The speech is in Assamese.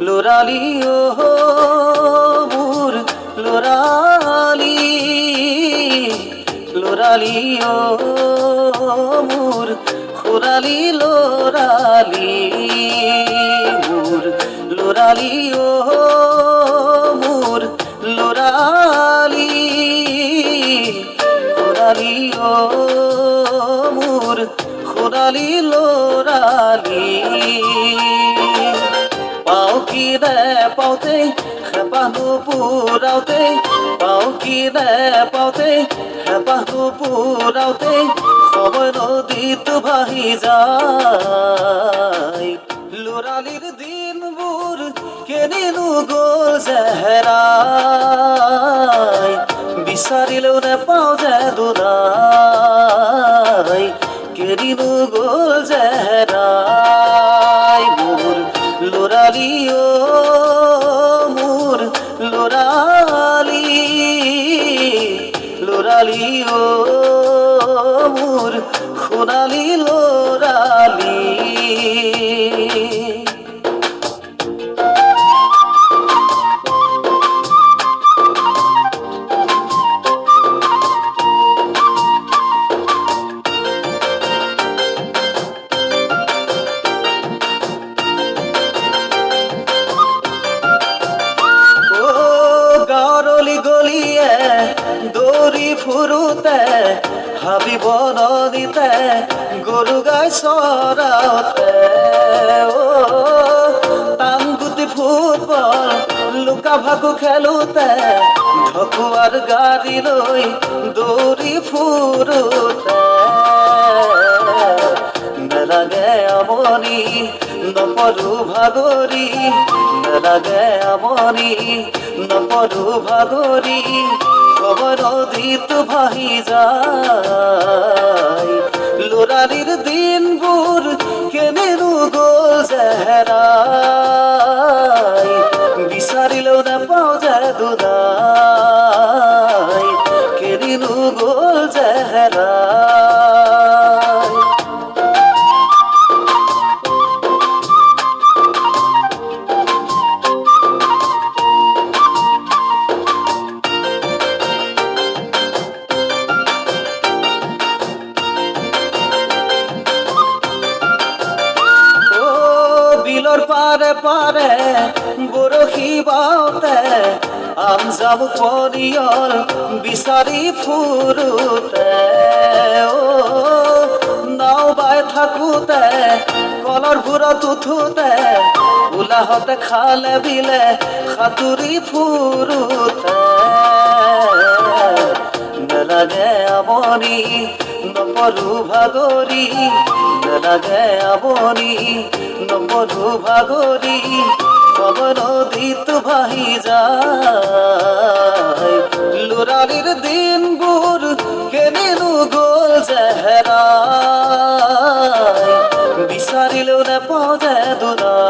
লৰালি মোৰ লৰালি লৰালি মোৰ খৰালি লৰালি মোৰ লৰালি মোৰ লৰালি খৰালি মোৰ খৰালি লৰালি পাও কি নে পাওঁতে হেঁপাহটো পুৰাওঁতে পাও কি নে পাওঁতে হেঁপাহটো পুৰাওঁতে সময় নদীটো ভাহি যায় লৰালিৰ দিনবোৰ কেনিনো গ'ল যে হেৰাই বিচাৰিলেও নেপাওঁ যে দুনাই কেনিনো গ'ল যে হেৰাই মোৰ লৰালি মোৰ লৰালি লৰালি মোৰ সোণালী লৰালি গলিয়ে দৌৰি ফুৰোতে হাবি বননিতে গৰু গাই চৰাওতে টাংগুটি ফুটবল লুকা ভাকু খেলোতে ঢকুৱাৰ গাড়ী লৈ দৌৰি ফুৰোতে নেলাগে আমনি নপৰো ভাগৰি নেলাগে আমনি নপৰো ভাগৰি খবৰ নদীটো ভাহি যায় লৰালিৰ দিনবোৰ কেনেনো গ'ল যে হেৰাই বিচাৰিলেও নেপাওঁ যে দুনাই কেনিনো গ'ল যে হেৰাই বিলৰ পাৰে পাৰে বৰশী বাওঁতে আম জামুক পনিয়ল বিচাৰি ফুৰোতে নাও বাই থাকোতে কলৰ ভূৰত উঠোতে ওলাহতে খালে বিলে সাঁতুৰি ফুৰোতে নেলাগে আমনি নপৰো ভাগৰি নেলাগে আমনি নপৰো ভাগৰি খবৰ নদীটো ভাহি যায় লৰালিৰ দিনবোৰ কেনেনো গ'ল যে হেৰাই বিচাৰিলেও নেপাওঁ যে দুনাই